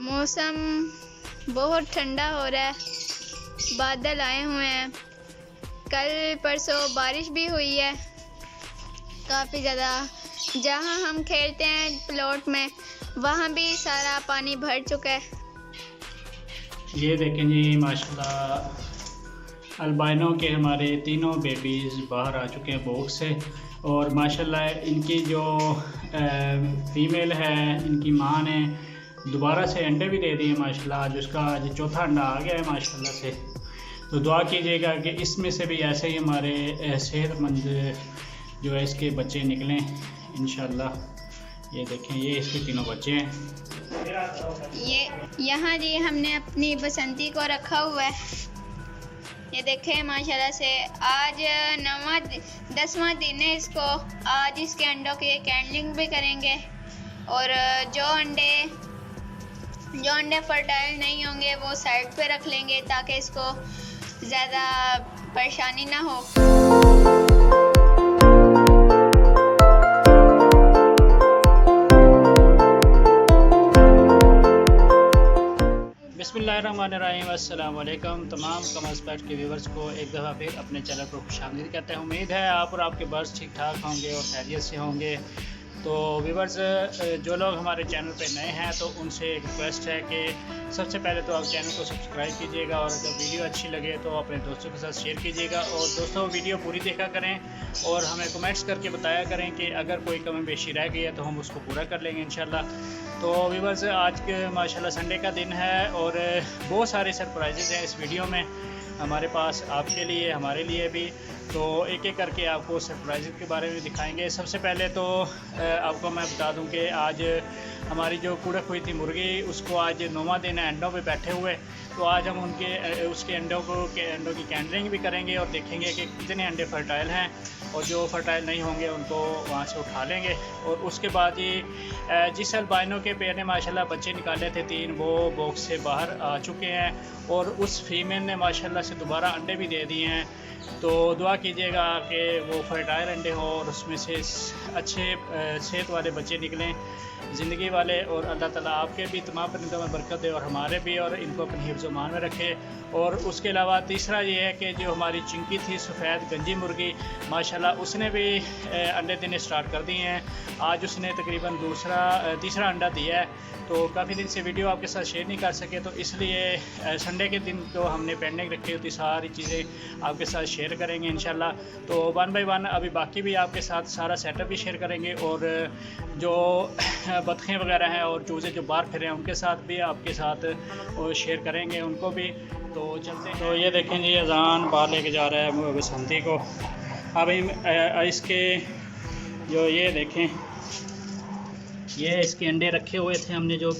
मौसम बहुत ठंडा हो रहा है, बादल आए हुए हैं। कल परसों बारिश भी हुई है काफ़ी ज़्यादा। जहाँ हम खेलते हैं प्लॉट में वहाँ भी सारा पानी भर चुका है। ये देखें जी, माशाल्लाह अल्बाइनो के हमारे तीनों बेबीज़ बाहर आ चुके हैं बॉक्स से। और माशाल्लाह इनकी जो फीमेल है, इनकी माँ ने दोबारा से अंडे भी दे दिए माशाल्लाह। आज उसका आज चौथा अंडा आ गया है माशाल्लाह से। तो दुआ कीजिएगा कि इसमें से भी ऐसे ही हमारे सेहतमंद जो है इसके बच्चे निकलें इंशाल्लाह। ये देखें, ये इसके तीनों बच्चे हैं। ये यहाँ जी हमने अपनी बसंती को रखा हुआ है। ये देखें माशाल्लाह से आज 10वां दिन है इसको। आज इसके अंडों की कैंडलिंग भी करेंगे और जो अंडे फर्टाइल नहीं होंगे वो साइड पे रख लेंगे ताकि इसको ज़्यादा परेशानी ना हो। बिस्मिल्लाहिर्रहमानिर्रहीम। अस्सलाम वालेकुम। तमाम कमस्पेक्ट के व्यूवर्स को एक दफ़ा फिर अपने चैनल पर खुशामदीद कहते हैं। उम्मीद है आप और आपके बर्ड्स ठीक ठाक होंगे और खैरियत से होंगे। तो व्यूवर्स, जो लोग हमारे चैनल पे नए हैं तो उनसे एक रिक्वेस्ट है कि सबसे पहले तो आप चैनल को सब्सक्राइब कीजिएगा और अगर वीडियो अच्छी लगे तो अपने दोस्तों के साथ शेयर कीजिएगा। और दोस्तों, वीडियो पूरी देखा करें और हमें कमेंट्स करके बताया करें कि अगर कोई कमी पेशी रह गई है तो हम उसको पूरा कर लेंगे इंशाल्लाह। तो व्यूवर्स, आज के माशाल्लाह संडे का दिन है और बहुत सारे सरप्राइजेज़ हैं इस वीडियो में हमारे पास, आपके लिए हमारे लिए भी। तो एक एक करके आपको सरप्राइज़ के बारे में दिखाएंगे। सबसे पहले तो आपको मैं बता दूं कि आज हमारी जो कुड़क हुई थी मुर्गी, उसको आज 9वां दिन है अंडों पे बैठे हुए। तो आज हम उसके अंडों की कैंडलिंग भी करेंगे और देखेंगे कि कितने अंडे फर्टाइल हैं और जो फर्टाइल नहीं होंगे उनको वहाँ से उठा लेंगे। और उसके बाद ये जिस अल्बाइनो के पेड़ ने माशाल्लाह बच्चे निकाले थे 3, वो बॉक्स से बाहर आ चुके हैं और उस फीमेल ने माशाल्लाह से दोबारा अंडे भी दे दिए हैं। तो दुआ कीजिएगा कि वो फर्टाइल अंडे हो और उसमें से अच्छे सेहत वाले बच्चे निकलें, ज़िंदगी वाले। और अल्लाह ताला आपके भी तमाम परिंदों में बरकत दे और हमारे भी, और इनको अपनी हिफ्ज़ मान में रखे। और उसके अलावा तीसरा ये है कि जो हमारी चिंकी थी सफ़ेद गंजी मुर्गी, माशाल्लाह उसने भी अंडे देने स्टार्ट कर दिए हैं। आज उसने तकरीबन तीसरा अंडा दिया है। तो काफ़ी दिन से वीडियो आपके साथ शेयर नहीं कर सके, तो इसलिए संडे के दिन तो हमने पेंडिंग रखी होती सारी चीज़ें आपके साथ शेयर करेंगे इंशाल्लाह। तो 1 बाय 1 अभी बाकी भी आपके साथ सारा सेटअप भी शेयर करेंगे और जो बतखें वगैरह हैं और चूज़े जो बाहर फिरे हैं उनके साथ भी आपके साथ शेयर करेंगे उनको भी। तो चलते हैं। तो ये देखें जी, अजान बाहर लेके जा रहा है बसंती को। अब इसके जो ये देखें, ये इसके अंडे रखे हुए थे हमने जो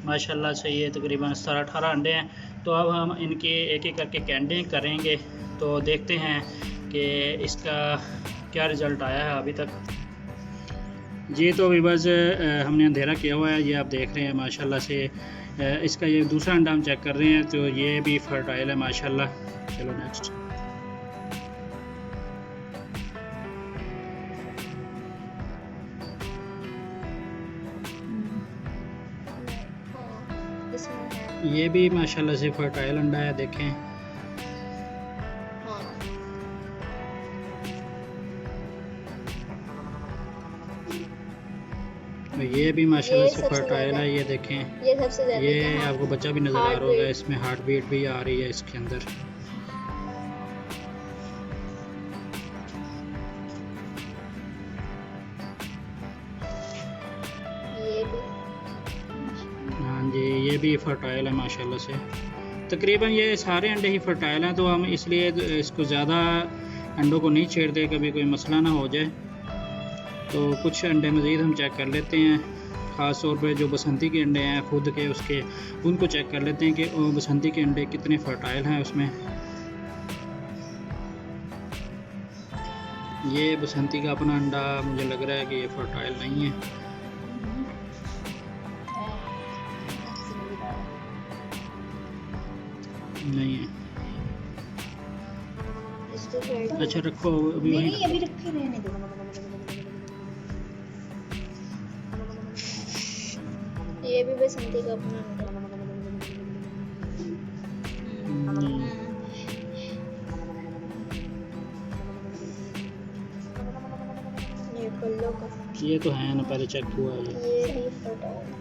माशाल्लाह से, ये तकरीबन 17-18 अंडे हैं। तो अब हम इनके एक एक करके कैंडलिंग करेंगे। तो देखते हैं कि इसका क्या रिज़ल्ट आया है अभी तक जी। तो व्यूअर्स, हमने अंधेरा किया हुआ है, ये आप देख रहे हैं माशाल्लाह से। इसका ये दूसरा अंडा हम चेक कर रहे हैं, तो ये भी फर्टाइल है माशाल्लाह। चलो नेक्स्ट। ये भी माशाल्लाह से फर्टाइल अंडा है, देखें। तो ये भी माशाल्लाह से फर्टाइल है, ये देखें। ये आपको बच्चा भी नज़र आ रहा होगा, इसमें हार्ट बीट भी आ रही है इसके अंदर। हाँ जी, ये भी फर्टाइल है माशाल्लाह से। तकरीबन ये सारे अंडे ही फर्टाइल हैं, तो हम इसलिए इसको ज़्यादा अंडों को नहीं छेड़ते, कभी कोई मसला ना हो जाए। तो कुछ अंडे मज़ीद हम चेक कर लेते हैं, ख़ास तौर पे जो बसंती के अंडे हैं खुद के उसके, उनको चेक कर लेते हैं कि बसंती के अंडे कितने फर्टाइल हैं उसमें। ये बसंती का अपना अंडा मुझे लग रहा है कि ये फर्टाइल नहीं है। नहीं है। अच्छा रखो अभी वहीं, अभी रखे रहने दो। ये ये भी बसंती का अपना अंडा। ये पल्लो का, ये तो है ना, पहले चेक हुआ है। ये भी फर्टाइल।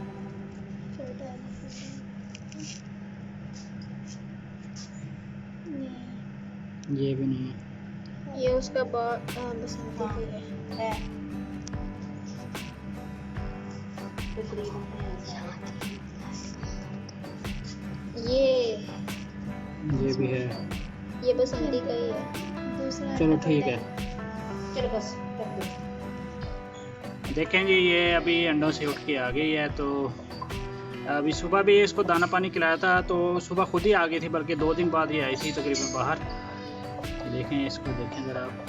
ये भी नहीं है। ये उसका बसंती की है। ये भी है। ये बसंती का ही है। दूसरा चलो ठीक है। चलो बस देखें जी, ये अभी अंडों से उठ के आ गई है। तो अभी सुबह भी इसको दाना पानी खिलाया था, तो सुबह खुद ही आ गई थी, बल्कि 2 दिन बाद ही आई थी तकरीबन बाहर। देखें इसको, देखें ज़रा आप।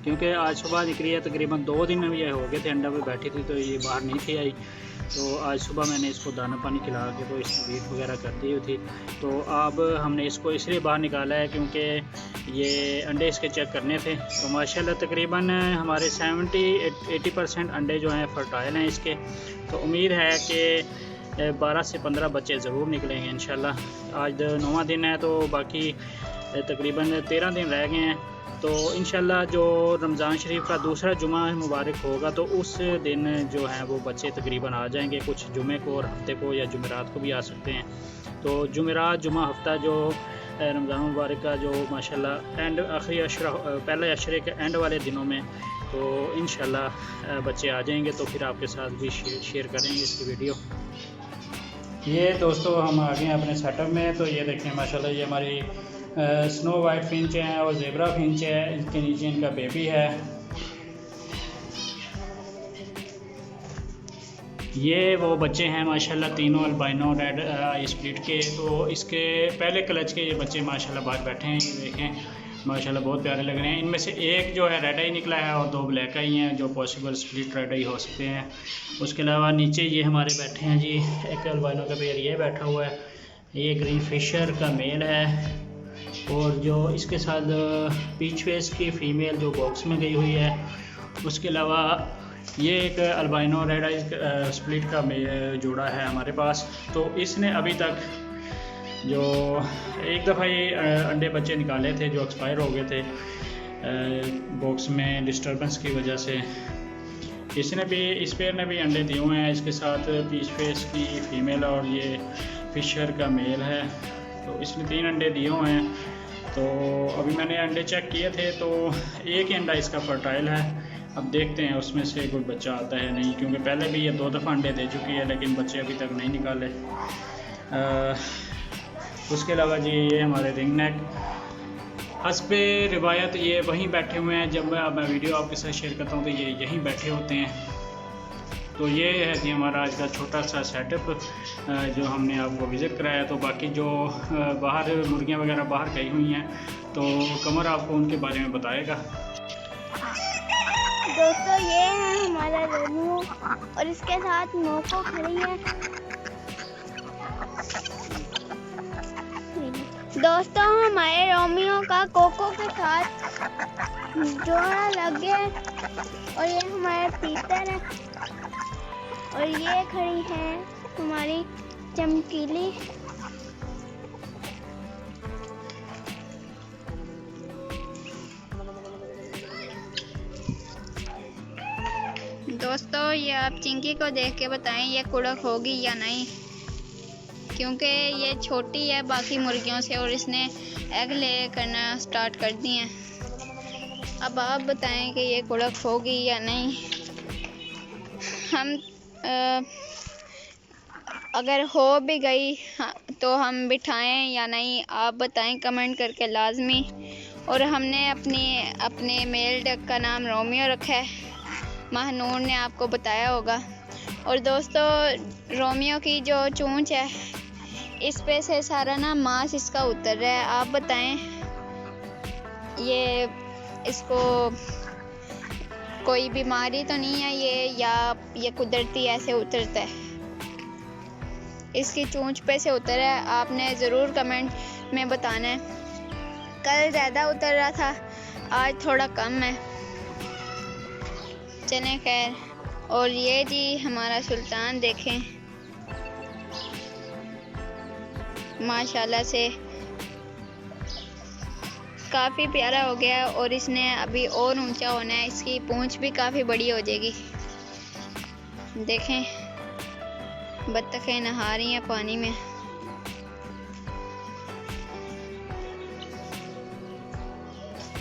क्योंकि आज सुबह निकली है, तकरीबन 2 दिन ये हो गए थे अंडा पे बैठी थी, तो ये बाहर नहीं थी आई। तो आज सुबह मैंने इसको दाना पानी खिला के तो इसकी वीट वगैरह कर दी थी। तो अब हमने इसको इसलिए बाहर निकाला है क्योंकि ये अंडे इसके चेक करने थे। तो माशाल्लाह तकरीबन हमारे 70-80% अंडे जो हैं फर्टाइल हैं इसके। तो उम्मीद है कि 12 से 15 बच्चे ज़रूर निकलेंगे इंशाल्लाह। आज 9वां दिन है, तो बाकी तकरीबन 13 दिन रह गए हैं। तो इंशाल्लाह जो रमज़ान शरीफ का दूसरा जुमा मुबारक होगा, तो उस दिन जो है वो बच्चे तकरीबन आ जाएंगे। कुछ जुमे को और हफ्ते को या जुमेरात को भी आ सकते हैं। तो जुमेरात, जुमा, हफ्ता जो रमज़ान मुबारक का जो माशाल्लाह एंड आखिरी अशरा, पहले अशरे के एंड वाले दिनों में, तो इंशाल्लाह बच्चे आ जाएंगे। तो फिर आपके साथ भी शेयर करेंगे इसकी वीडियो। ये दोस्तों हम आ गए हैं अपने सेटअप में। तो ये देखें माशाल्लाह, ये हमारी स्नो वाइट फिंच है और ज़ेब्रा फिंच है। इसके नीचे इनका बेबी है। ये वो बच्चे हैं माशाल्लाह, तीनों अल्बाइनो रेड आई स्प्लिट के। तो इसके पहले क्लच के ये बच्चे माशाल्लाह बाहर बैठे हैं। ये देखें माशाल्लाह बहुत प्यारे लग रहे हैं। इनमें से एक जो है रेड आई निकला है और 2 ब्लैक आई हैं, जो पॉसिबल स्प्लिट रेड आई हो सकते हैं। उसके अलावा नीचे ये हमारे बैठे हैं जी, एक अल्बाइनो का पेयर ये बैठा हुआ है। ये ग्रीन फिशर का मेल है, और जो इसके साथ पीच फेस की फ़ीमेल जो बॉक्स में गई हुई है। उसके अलावा ये एक अल्बाइनो रेड आई स्प्लिट का जोड़ा है हमारे पास। तो इसने अभी तक जो एक दफ़ा ये अंडे बच्चे निकाले थे जो एक्सपायर हो गए थे बॉक्स में डिस्टर्बेंस की वजह से। इसने भी, इस पेयर ने भी अंडे दिए हुए हैं। इसके साथ पीच फेस की फ़ीमेल और ये फिशर का मेल है। तो इसने 3 अंडे दिए हुए हैं। तो अभी मैंने अंडे चेक किए थे, तो एक ही अंडा इसका फर्टाइल है। अब देखते हैं उसमें से कोई बच्चा आता है नहीं, क्योंकि पहले भी ये 2 दफ़ा अंडे दे चुकी है, लेकिन बच्चे अभी तक नहीं निकाले। उसके अलावा जी ये हमारे रिंग नेक, हस्बे रिवायत ये वहीं बैठे हुए हैं। जब मैं वीडियो आपके साथ शेयर करता हूँ तो ये यहीं बैठे होते हैं। तो ये है कि हमारा आज का छोटा सा सेटअप जो हमने आपको विज़िट कराया। तो बाकी जो बाहर मुर्गियाँ वगैरह बाहर गई हुई हैं, तो कमर आपको उनके बारे में बताएगा। दोस्तों ये है हमारा रोमियो और इसके साथ मोको खड़ी है। दोस्तों हमारे रोमियो का कोको के साथ जोड़ा लग गया है। और ये हमारा तीतर है, और ये खड़ी है हमारी चमकीली। दोस्तों ये आप चिंकी को देख के बताएं ये कुड़क होगी या नहीं, क्योंकि ये छोटी है बाकी मुर्गियों से और इसने एग ले करना स्टार्ट कर दिए हैं। अब आप बताएं कि ये कुड़क होगी या नहीं। हम अगर हो भी गई तो हम बिठाएं या नहीं, आप बताएं कमेंट करके लाजमी। और हमने अपने मेल डक का नाम रोमियो रखा है, महनूर ने आपको बताया होगा। और दोस्तों रोमियो की जो चोंच है इस पे से सारा ना मांस इसका उतर रहा है। आप बताएं ये इसको कोई बीमारी तो नहीं है ये, या ये कुदरती ऐसे उतरता है? इसकी चोंच पे से उतर है, आपने ज़रूर कमेंट में बताना है। कल ज़्यादा उतर रहा था, आज थोड़ा कम है। चलें खैर। और ये जी हमारा सुल्तान देखें, माशाल्लाह से काफ़ी प्यारा हो गया है और इसने अभी और ऊंचा होना है। इसकी पूंछ भी काफ़ी बड़ी हो जाएगी। देखें बत्तखें नहा रही हैं पानी में।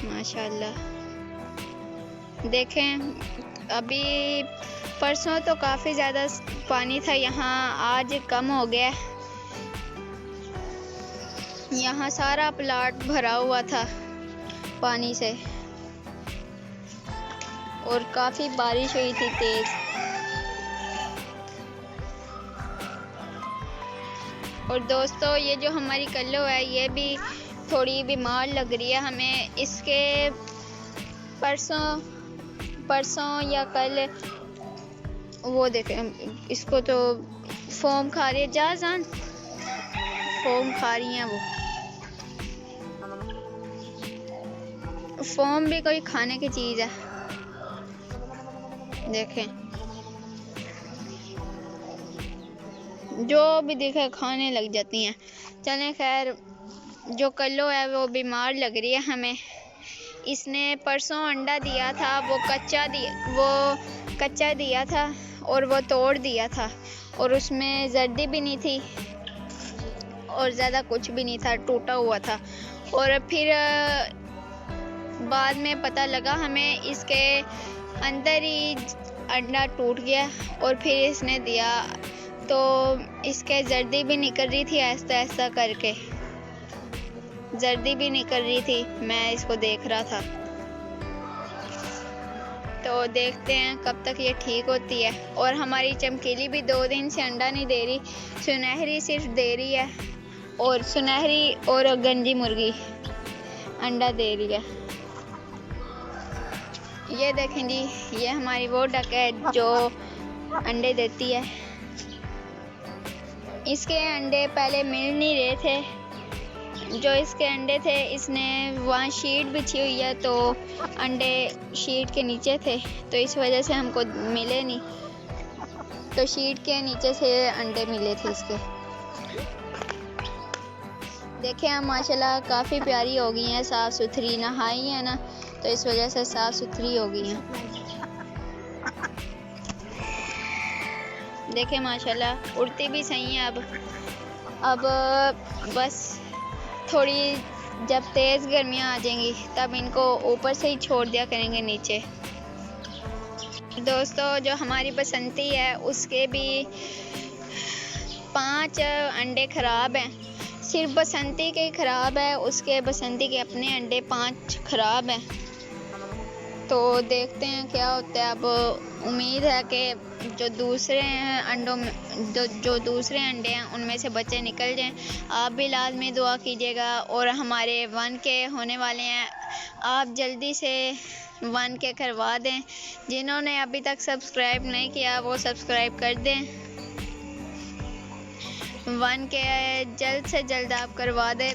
माशाल्लाह। देखें अभी परसों तो काफ़ी ज़्यादा पानी था यहाँ, आज कम हो गया है। यहाँ सारा प्लाट भरा हुआ था पानी से और काफ़ी बारिश हुई थी तेज़। और दोस्तों ये जो हमारी कल्लो है ये भी थोड़ी बीमार लग रही है हमें। इसके परसों या कल वो देखें, इसको तो फोम खा रही है, जान फोम खा रही हैं। वो फोम भी कोई खाने की चीज़ है, देखें जो भी दिखे खाने लग जाती हैं। चलें खैर, जो कल्लो है वो बीमार लग रही है हमें। इसने परसों अंडा दिया था, वो कच्चा दिया था और वो तोड़ दिया था और उसमें जर्दी भी नहीं थी और ज़्यादा कुछ भी नहीं था, टूटा हुआ था। और फिर बाद में पता लगा हमें इसके अंदर ही अंडा टूट गया और फिर इसने दिया तो इसके जर्दी भी निकल रही थी, ऐसा ऐसा करके जर्दी भी निकल रही थी। मैं इसको देख रहा था, तो देखते हैं कब तक ये ठीक होती है। और हमारी चमकीली भी 2 दिन से अंडा नहीं दे रही, सुनहरी सिर्फ दे रही है और सुनहरी और गंजी मुर्गी अंडा दे रही है। ये देखें जी, ये हमारी वो डक है जो अंडे देती है। इसके अंडे पहले मिल नहीं रहे थे, जो इसके अंडे थे इसने वहाँ शीट बिछी हुई है तो अंडे शीट के नीचे थे, तो इस वजह से हमको मिले नहीं, तो शीट के नीचे से अंडे मिले थे इसके। देखें हम माशाल्लाह काफ़ी प्यारी हो गई हैं, साफ़ सुथरी, नहाई है ना तो इस वजह से साफ़ सुथरी हो गई हैं। देखें माशाल्लाह उड़ती भी सही है। अब बस थोड़ी जब तेज़ गर्मियाँ आ जाएंगी तब इनको ऊपर से ही छोड़ दिया करेंगे नीचे। दोस्तों जो हमारी बसंती है उसके भी 5 अंडे ख़राब हैं, सिर्फ बसंती के ही ख़राब है, उसके बसंती के अपने अंडे 5 ख़राब हैं। तो देखते हैं क्या होता है। अब उम्मीद है कि जो दूसरे अंडों में जो दूसरे अंडे हैं उनमें से बच्चे निकल जाएं। आप भी लाजमी दुआ कीजिएगा। और हमारे 1K होने वाले हैं, आप जल्दी से 1K करवा दें। जिन्होंने अभी तक सब्सक्राइब नहीं किया वो सब्सक्राइब कर दें। 1K जल्द से जल्द आप करवा दें,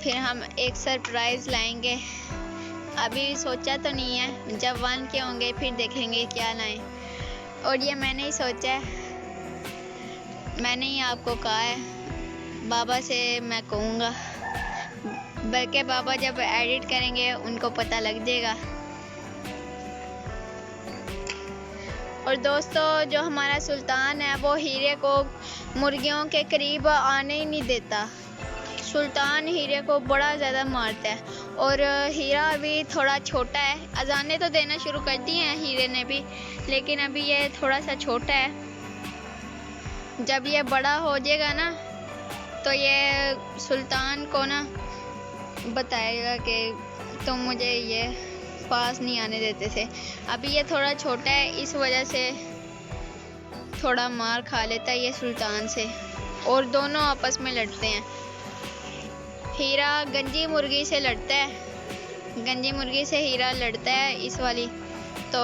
फिर हम एक सरप्राइज़ लाएंगे। अभी सोचा तो नहीं है, जब 1K होंगे फिर देखेंगे क्या लाएं। और ये मैंने ही सोचा है, मैंने ही आपको कहा है, बाबा से मैं कहूँगा, बल्कि बाबा जब एडिट करेंगे उनको पता लग जाएगा। और दोस्तों जो हमारा सुल्तान है वो हीरे को मुर्गियों के करीब आने ही नहीं देता। सुल्तान हीरे को बड़ा ज़्यादा मारता है। और हीरा अभी थोड़ा छोटा है, अजाने तो देना शुरू कर दी हैं हीरे ने भी, लेकिन अभी ये थोड़ा सा छोटा है। जब ये बड़ा हो जाएगा ना तो ये सुल्तान को ना बताएगा कि तुम मुझे ये पास नहीं आने देते थे। अभी ये थोड़ा छोटा है, इस वजह से थोड़ा मार खा लेता है ये सुल्तान से, और दोनों आपस में लड़ते हैं। हीरा गंजी मुर्गी से लड़ता है, गंजी मुर्गी से हीरा लड़ता है इस वाली। तो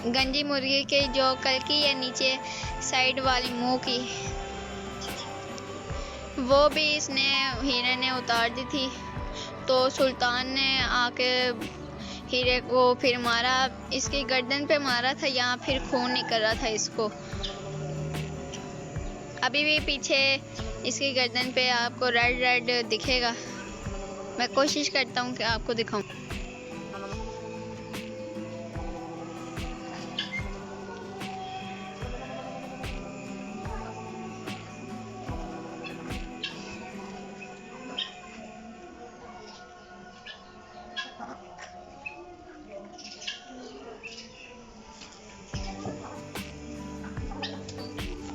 गंजी मुर्गी के जो कल की है नीचे साइड वाली मुंह की, वो भी इसने हीरे ने उतार दी थी। तो सुल्तान ने आके हीरे को फिर मारा, इसकी गर्दन पे मारा था, यहाँ फिर खून निकल रहा था इसको। अभी भी पीछे इसकी गर्दन पे आपको रेड रेड दिखेगा। मैं कोशिश करता हूँ कि आपको दिखाऊं।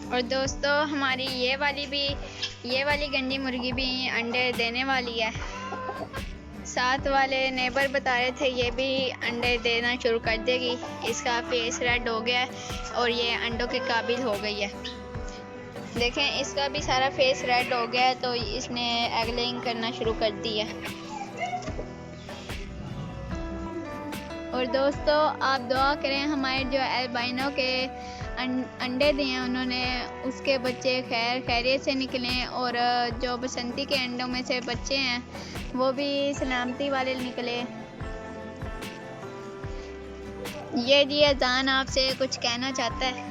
और दोस्तों हमारी ये वाली गंदी मुर्गी भी अंडे देने वाली है। साथ वाले नेबर बता रहे थे ये भी अंडे देना शुरू कर देगी। इसका फेस रेड हो गया है और ये अंडों के काबिल हो गई है। देखें इसका भी सारा फेस रेड हो गया है, तो इसने एग लेइंग करना शुरू कर दी है। और दोस्तों आप दुआ करें हमारे जो एल्बाइनो के अंडे दिए हैं उन्होंने, उसके बच्चे खैरियत से निकले और जो बसंती के अंडों में से बच्चे हैं वो भी सलामती वाले निकले। ये जी अजान आपसे कुछ कहना चाहता है।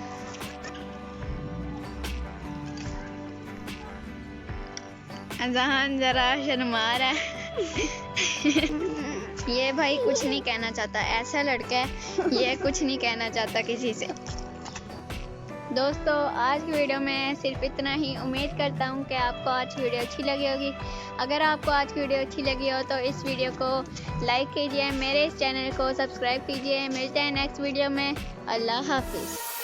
अजान जरा शर्मा रहा है। ये भाई कुछ नहीं कहना चाहता, ऐसा लड़का है ये कुछ नहीं कहना चाहता किसी से। दोस्तों आज की वीडियो में सिर्फ इतना ही। उम्मीद करता हूँ कि आपको आज की वीडियो अच्छी लगी होगी। अगर आपको आज की वीडियो अच्छी लगी हो तो इस वीडियो को लाइक कीजिए, मेरे इस चैनल को सब्सक्राइब कीजिए। मिलते हैं नेक्स्ट वीडियो में। अल्लाह हाफिज़।